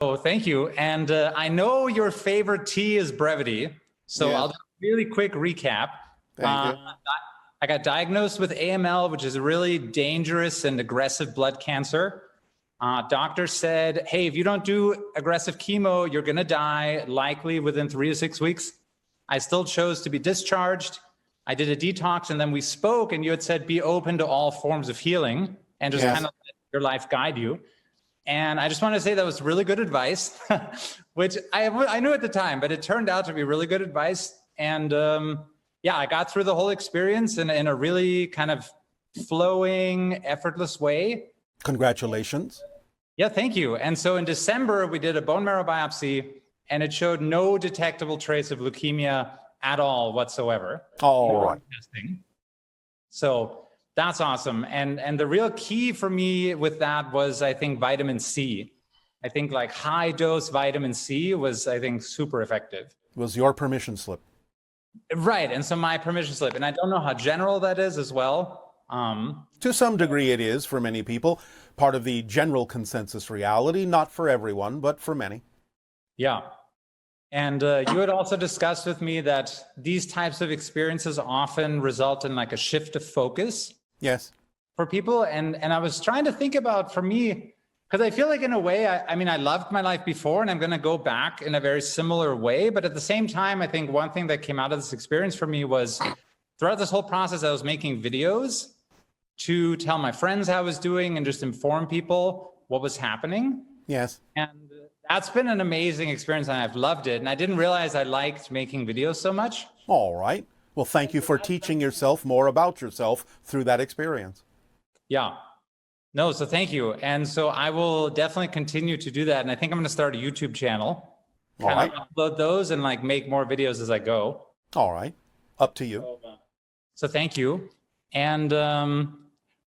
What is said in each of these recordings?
thank you. And I know your favorite T is brevity. So Yes. I'll do a really quick recap. Thank you. I got diagnosed with AML, which is a really dangerous and aggressive blood cancer. Doctor said, hey, if you don't do aggressive chemo, you're going to die likely within 3 to 6 weeks. I still chose to be discharged. I did a detox, and then we spoke, and you had said, be open to all forms of healing and just Yes. kind of let your life guide you. And I just want to say that was really good advice, which I knew at the time, but it turned out to be really good advice. And yeah, I got through the whole experience in a really kind of flowing, effortless way. Congratulations. Yeah, thank you. And so in December, we did a bone marrow biopsy, and it showed no detectable trace of leukemia at all whatsoever. All right. Testing. So that's awesome. And the real key for me with that was, I think, vitamin C. I think like high dose vitamin C was, I think, super effective. Was your permission slip. Right. And so my permission slip, and I don't know how general that is as well. To some degree it is for many people. Part of the general consensus reality, not for everyone, but for many. Yeah. And you had also discussed with me that these types of experiences often result in like a shift of focus. Yes. For people. And I was trying to think about, for me, because I feel like in a way, I mean, I loved my life before, and I'm going to go back in a very similar way. But at the same time, I think one thing that came out of this experience for me was throughout this whole process, I was making videos to tell my friends how I was doing and just inform people what was happening. Yes. And that's been an amazing experience, and I've loved it. And I didn't realize I liked making videos so much. All right. Well, thank you for teaching yourself more about yourself through that experience. Yeah. No, so thank you. And so I will definitely continue to do that. And I think I'm going to start a YouTube channel. All right. Upload those and like make more videos as I go. All right. Up to you. So thank you. And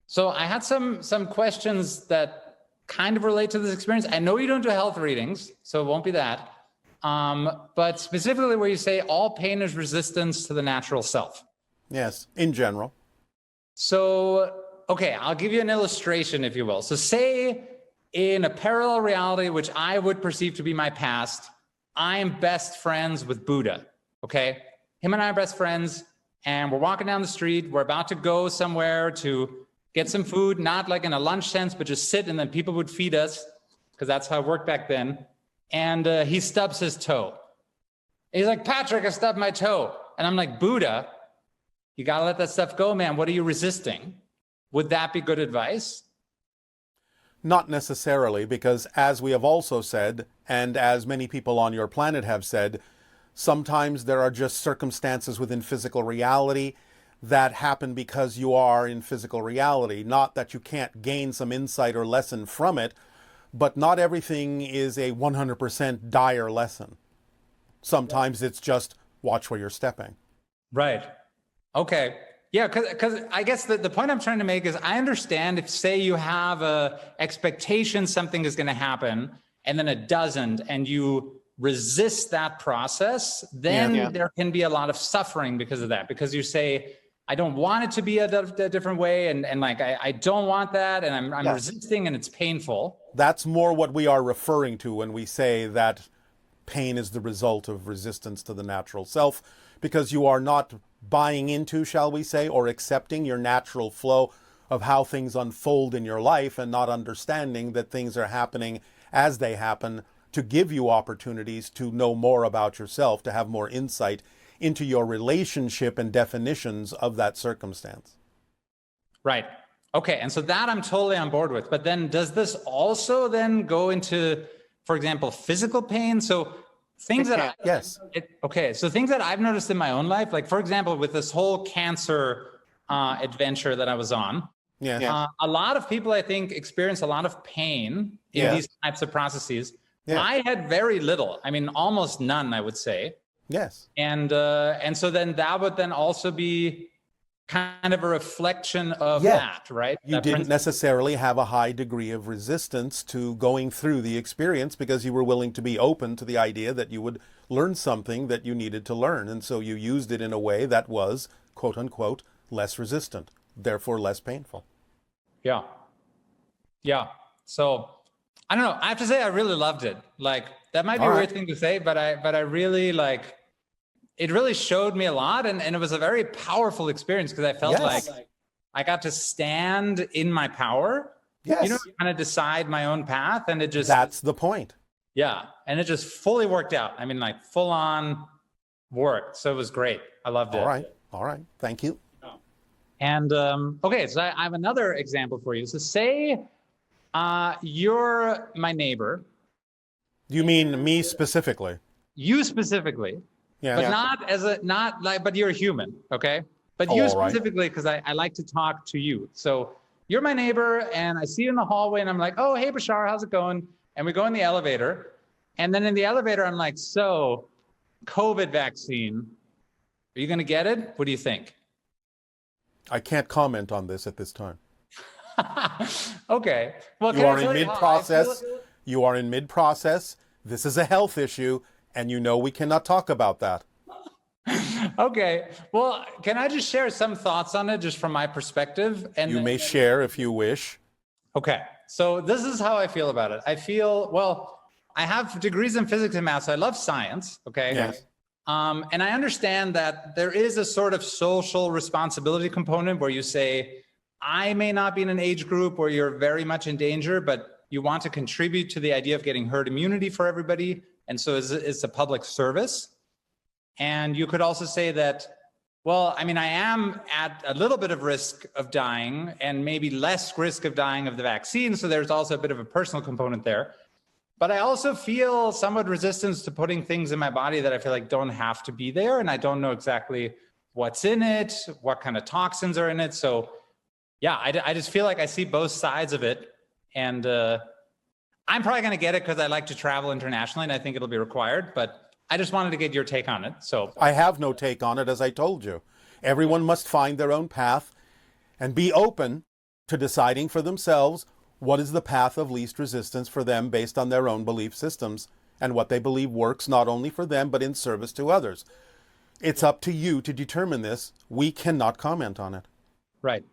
so I had some questions that kind of relate to this experience. I know you don't do health readings, so it won't be that. But specifically where you say all pain is resistance to the natural self. Yes, in general. So, okay, I'll give you an illustration, if you will. So say in a parallel reality, which I would perceive to be my past, I am best friends with Buddha, okay? Him and I are best friends, and we're walking down the street. We're about to go somewhere to get some food, not like in a lunch sense, but just sit, and then people would feed us, because that's how it worked back then. And he stubs his toe. He's like, Patrick, I stubbed my toe. And I'm like, Buddha, you got to let that stuff go, man. What are you resisting? Would that be good advice? Not necessarily, because as we have also said, and as many people on your planet have said, sometimes there are just circumstances within physical reality that happen because you are in physical reality. Not that you can't gain some insight or lesson from it, but not everything is a 100% dire lesson. Sometimes it's just watch where you're stepping. Right. Okay. Yeah, because I guess the point I'm trying to make is I understand if, say, you have a expectation something is going to happen and then it doesn't, and you resist that process, then there can be a lot of suffering because of that. Because you say, I don't want it to be a different way, and like I don't want that, and I'm resisting, and it's painful. That's more what we are referring to when we say that pain is the result of resistance to the natural self, because you are not buying into, shall we say, or accepting your natural flow of how things unfold in your life, and not understanding that things are happening as they happen to give you opportunities to know more about yourself, to have more insight into your relationship and definitions of that circumstance. Right. Okay. And so that I'm totally on board with. But then does this also then go into, for example, physical pain? So things that so things that I've noticed in my own life, like for example, with this whole cancer adventure that I was on, a lot of people I think experience a lot of pain in these types of processes. I had very little. I mean, almost none, I would say. Yes. And so then that would then also be kind of a reflection of that, right? You didn't necessarily have a high degree of resistance to going through the experience because you were willing to be open to the idea that you would learn something that you needed to learn. And so you used it in a way that was, quote unquote, less resistant, therefore less painful. Yeah. Yeah. So I don't know. I have to say, I really loved it. Like, that might be All a right. weird thing to say, but I really like, it really showed me a lot. And it was a very powerful experience because I felt like Yes. I got to stand in my power, Yes. kind of decide my own path. And it just, That's the point. yeah. And it just fully worked out. I mean, like full on worked. So it was great. I loved All it. right. All right. Thank you. And okay, so I have another example for you. So say you're my neighbor, You mean me specifically? you specifically, Yeah. but not like, but you're a human, okay? But Oh, you all right. specifically, because I like to talk to you. So you're my neighbor, and I see you in the hallway, and I'm like, oh, hey, Bashar, how's it going? And we go in the elevator, and then in the elevator, I'm like, so COVID vaccine, are you gonna get it? What do you think? I can't comment on this at this time. Okay. Well, You can I are in tell you how I mid-process. feel? You are in mid-process. This is a health issue, and you know we cannot talk about that. Okay. Well, can I just share some thoughts on it just from my perspective? And You may share if you wish. okay. So this is how I feel about it. I feel, well, I have degrees in physics and math, so I love science. Okay. Yes. And I understand that there is a sort of social responsibility component where you say, I may not be in an age group where you're very much in danger, but you want to contribute to the idea of getting herd immunity for everybody. And so it's a public service. And you could also say that, well, I mean, I am at a little bit of risk of dying and maybe less risk of dying of the vaccine. So there's also a bit of a personal component there. But I also feel somewhat resistance to putting things in my body that I feel like don't have to be there. And I don't know exactly what's in it, what kind of toxins are in it. So yeah, I just feel like I see both sides of it. And I'm probably going to get it because I like to travel internationally and I think it'll be required. But I just wanted to get your take on it. So I have no take on it, as I told you. Everyone must find their own path and be open to deciding for themselves what is the path of least resistance for them based on their own belief systems and what they believe works not only for them but in service to others. It's up to you to determine this. We cannot comment on it. right.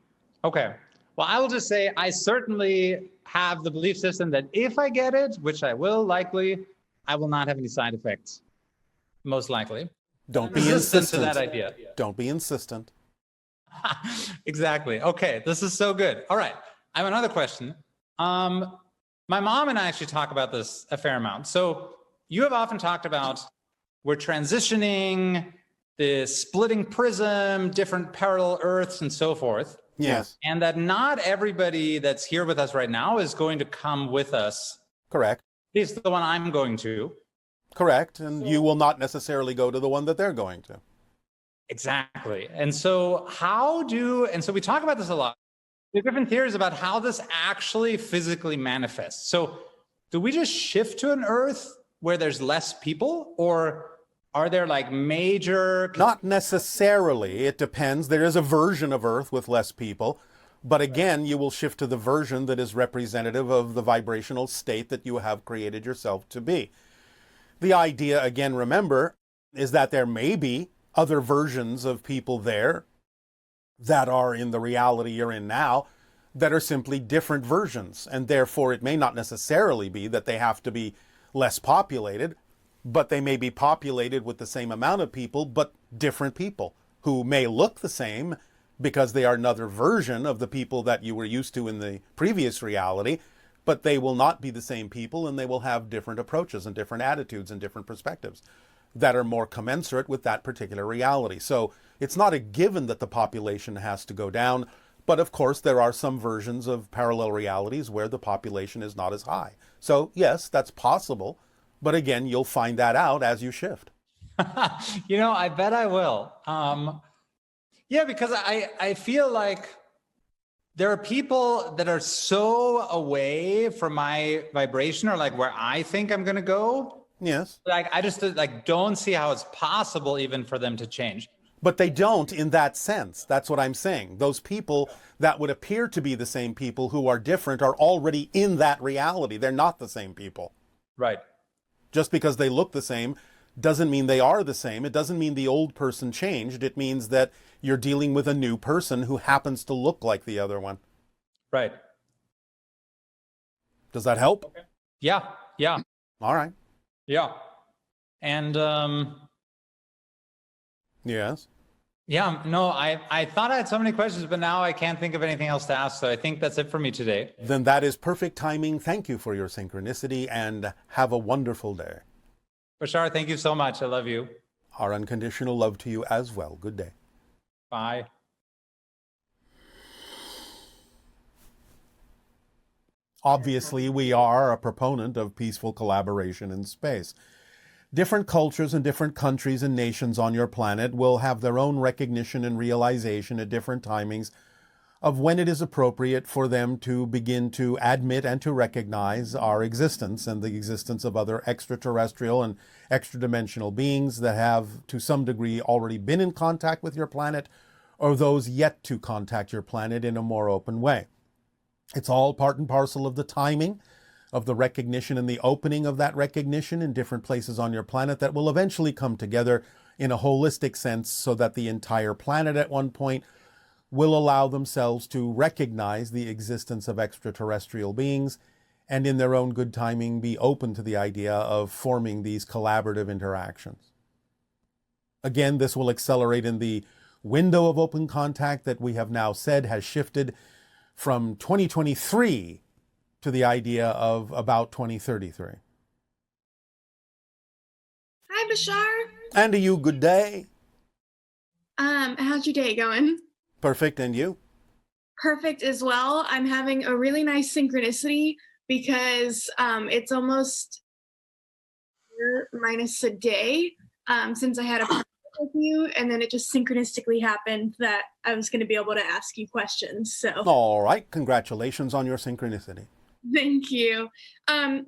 Okay. Well, I will just say I certainly have the belief system that if I get it, which I will likely, I will not have any side effects, most likely. Don't be Resistance to insistent. that idea. Don't be insistent. Exactly. Okay, this is so good. All right, I have another question. My mom and I actually talk about this a fair amount. So you have often talked about we're transitioning, the splitting prism, different parallel Earths, and so forth. Yes. And that not everybody that's here with us right now is going to come with us. Correct. At least the one I'm going to. Correct. And you will not necessarily go to the one that they're going to. Exactly. And so so we talk about this a lot. There are different theories about how this actually physically manifests. So do we just shift to an Earth where there's less people, or are there like major... Not necessarily. It depends. There is a version of Earth with less people. But again, you will shift to the version that is representative of the vibrational state that you have created yourself to be. The idea, again, remember, is that there may be other versions of people there that are in the reality you're in now that are simply different versions. And therefore, it may not necessarily be that they have to be less populated, but they may be populated with the same amount of people, but different people who may look the same because they are another version of the people that you were used to in the previous reality, but they will not be the same people, and they will have different approaches and different attitudes and different perspectives that are more commensurate with that particular reality. So it's not a given that the population has to go down, but of course there are some versions of parallel realities where the population is not as high. So yes, that's possible, but again, you'll find that out as you shift. I bet I will. Yeah, because I feel like there are people that are so away from my vibration or like where I think I'm going to go. Yes. Like, I just like don't see how it's possible even for them to change. But they don't in that sense. That's what I'm saying. Those people that would appear to be the same people who are different are already in that reality. They're not the same people. Right. Just because they look the same doesn't mean they are the same. It doesn't mean the old person changed. It means that you're dealing with a new person who happens to look like the other one. Right. Does that help? Okay. Yeah. Yeah. All right. Yeah. And Yes. yeah, no, I thought I had so many questions, but now I can't think of anything else to ask. So I think that's it for me today. Then that is perfect timing. Thank you for your synchronicity and have a wonderful day. Bashar, thank you so much. I love you. Our unconditional love to you as well. Good day. Bye. Obviously, we are a proponent of peaceful collaboration in space. Different cultures and different countries and nations on your planet will have their own recognition and realization at different timings of when it is appropriate for them to begin to admit and to recognize our existence and the existence of other extraterrestrial and extra-dimensional beings that have, to some degree, already been in contact with your planet, or those yet to contact your planet in a more open way. It's all part and parcel of the timing of the recognition and the opening of that recognition in different places on your planet that will eventually come together in a holistic sense so that the entire planet at one point will allow themselves to recognize the existence of extraterrestrial beings and in their own good timing be open to the idea of forming these collaborative interactions. Again, this will accelerate in the window of open contact that we have now said has shifted from 2023 to the idea of about 2033. Hi, Bashar. And to you, good day. How's your day going? Perfect, and you? Perfect as well. I'm having a really nice synchronicity because it's almost minus a day since I had a podcast with you, and then it just synchronistically happened that I was going to be able to ask you questions. So, all right, congratulations on your synchronicity. Thank you.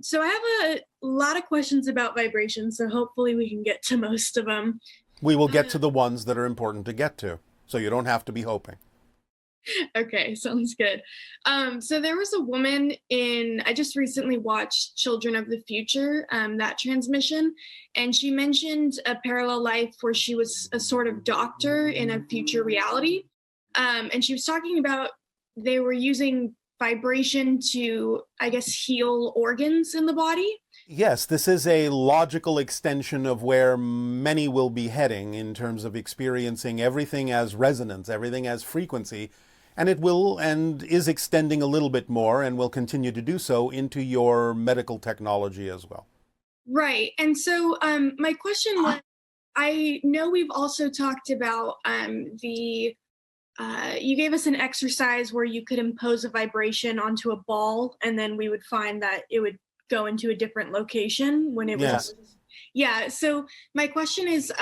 So I have a lot of questions about vibration, so hopefully we can get to most of them. We will get to the ones that are important to get to, so you don't have to be hoping. Okay, sounds good. So there was a woman I just recently watched Children of the Future, that transmission, and she mentioned a parallel life where she was a sort of doctor in a future reality. And she was talking about they were using vibration to, I guess, heal organs in the body. Yes, this is a logical extension of where many will be heading in terms of experiencing everything as resonance, everything as frequency, and it will and is extending a little bit more and will continue to do so into your medical technology as well. Right. And so my question was, I know we've also talked about you gave us an exercise where you could impose a vibration onto a ball, and then we would find that it would go into a different location when it was. Yeah. So my question is,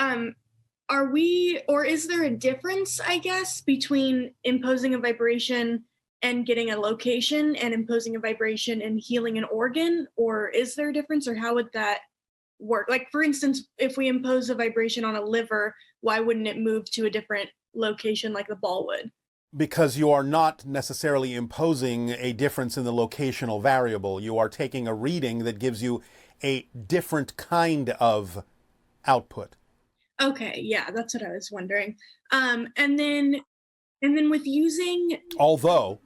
are we, or is there a difference, I guess, between imposing a vibration and getting a location and imposing a vibration and healing an organ? Or is there a difference, or how would that work? Like, for instance, if we impose a vibration on a liver, why wouldn't it move to a different location like the ball would? Because you are not necessarily imposing a difference in the locational variable. You are taking a reading that gives you a different kind of output. Okay, yeah, that's what I was wondering. And then with using... Although,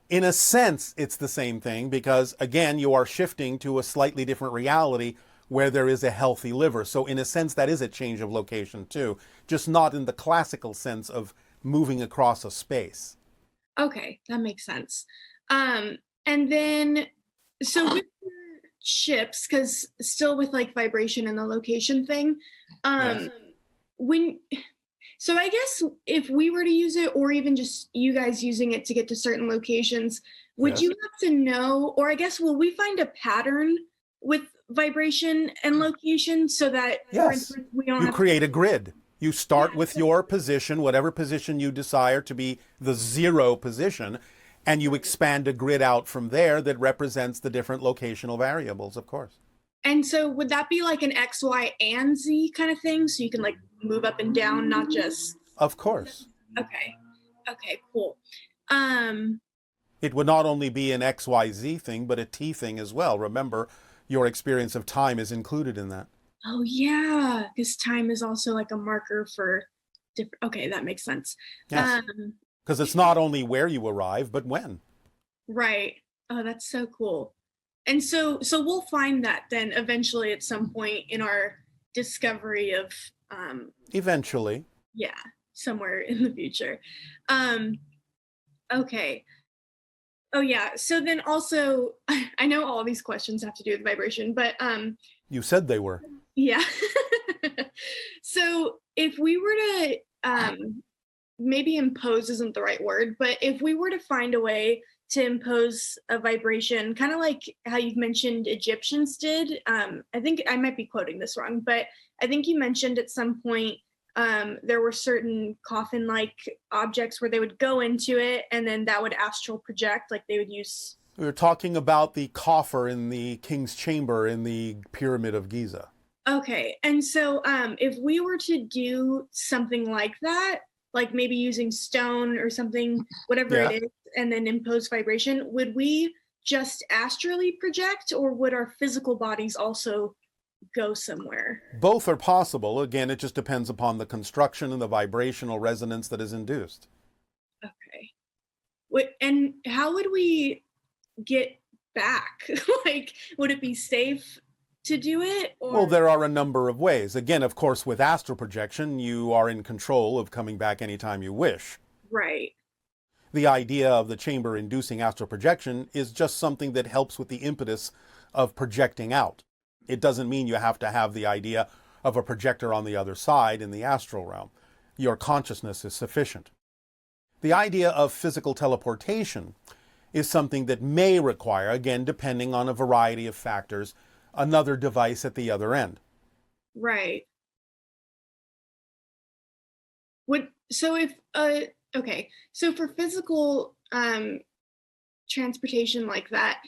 in a sense, it's the same thing because, again, you are shifting to a slightly different reality where there is a healthy liver. So in a sense, that is a change of location too, just not in the classical sense of moving across a space. Okay, that makes sense. And then, so with your ships, because still with like vibration and the location thing, Yes. So I guess if we were to use it, or even just you guys using it to get to certain locations, would Yes. you have to know, or I guess, will we find a pattern with vibration and location so that, for Yes, instance, we don't you have create a grid. You start with your position, whatever position you desire to be the zero position, and you expand a grid out from there that represents the different locational variables, of course. And so would that be like an X, Y, and Z kind of thing? So you can like move up and down, not just... Of course. Okay. Okay, cool. It would not only be an XYZ thing, but a T thing as well. Remember, your experience of time is included in that. Oh yeah, because time is also like a marker for different... Okay, that makes sense. Yes. Because it's not only where you arrive, but when. Right. Oh, that's so cool. And so we'll find that then eventually at some point in our discovery of Eventually. yeah, somewhere in the future. Um okay. Oh yeah. So then also I know all these questions have to do with vibration, but You said they were. yeah. So if we were to maybe impose isn't the right word, but if we were to find a way to impose a vibration, kind of like how you've mentioned Egyptians did, I think I might be quoting this wrong, but I think you mentioned at some point there were certain coffin-like objects where they would go into it and then that would astral project, like they would use. We were talking about the coffer in the king's chamber in the Pyramid of Giza. Okay, and so if we were to do something like that, like maybe using stone or something, whatever Yeah. it is, and then impose vibration, would we just astrally project, or would our physical bodies also go somewhere? Both are possible. Again, it just depends upon the construction and the vibrational resonance that is induced. Okay. And how would we get back? Like, would it be safe to do it? Or? Well, there are a number of ways. Again, of course, with astral projection, you are in control of coming back anytime you wish. Right. The idea of the chamber inducing astral projection is just something that helps with the impetus of projecting out. It doesn't mean you have to have the idea of a projector on the other side in the astral realm. Your consciousness is sufficient. The idea of physical teleportation is something that may require, again, depending on a variety of factors, another device at the other end. Right. Okay, so for physical transportation like that,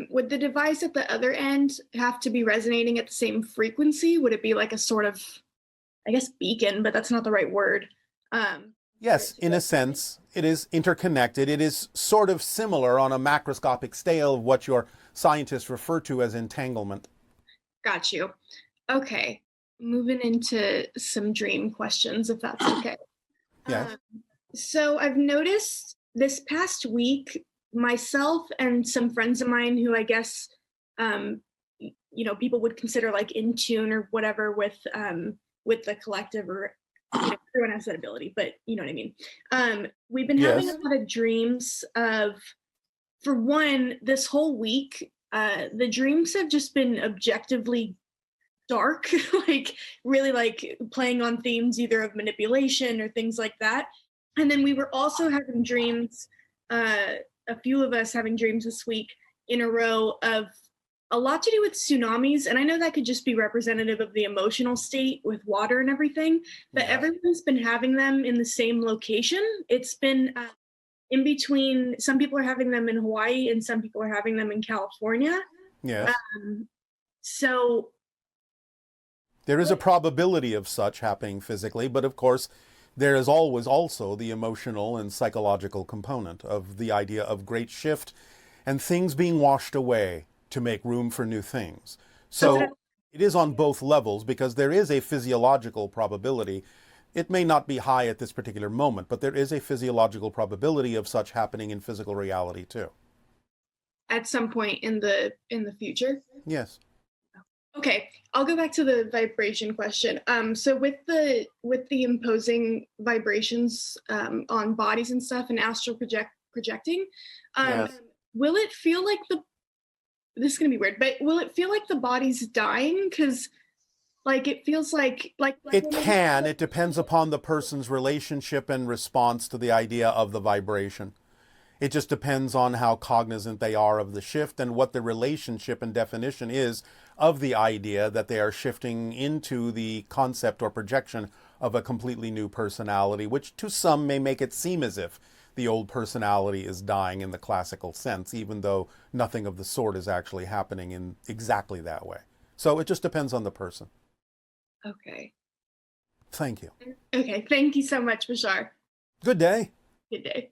would the device at the other end have to be resonating at the same frequency? Would it be like a sort of, I guess, beacon, but that's not the right word. Yes, in a sense, it is interconnected. It is sort of similar on a macroscopic scale of what your scientists refer to as entanglement. Got you. Okay, moving into some dream questions, if that's okay. Yes. So I've noticed this past week, myself and some friends of mine who I guess, people would consider like in tune or whatever with the collective, or everyone has that ability, but you know what I mean. We've been having a lot of dreams of, for one, this whole week, the dreams have just been objectively dark, like really like playing on themes either of manipulation or things like that. And then we were also having dreams, a few of us having dreams this week in a row of a lot to do with tsunamis. And I know that could just be representative of the emotional state with water and everything, but everyone's been having them in the same location. It's been in between. Some people are having them in Hawaii and some people are having them in California. Yes. So there is a probability of such happening physically, but of course, there is always also the emotional and psychological component of the idea of great shift and things being washed away to make room for new things. So it is on both levels because there is a physiological probability. It may not be high at this particular moment, but there is a physiological probability of such happening in physical reality too. At some point in the future? Yes. Okay, I'll go back to the vibration question. So with the imposing vibrations on bodies and stuff and astral projecting, will it feel like this is gonna be weird, but will it feel like the body's dying? Because like it feels like it can. It depends upon the person's relationship and response to the idea of the vibration. It just depends on how cognizant they are of the shift and what the relationship and definition is of the idea that they are shifting into the concept or projection of a completely new personality, which to some may make it seem as if the old personality is dying in the classical sense, even though nothing of the sort is actually happening in exactly that way. So it just depends on the person. Okay. Thank you. Okay, thank you so much, Bashar. Good day. Good day.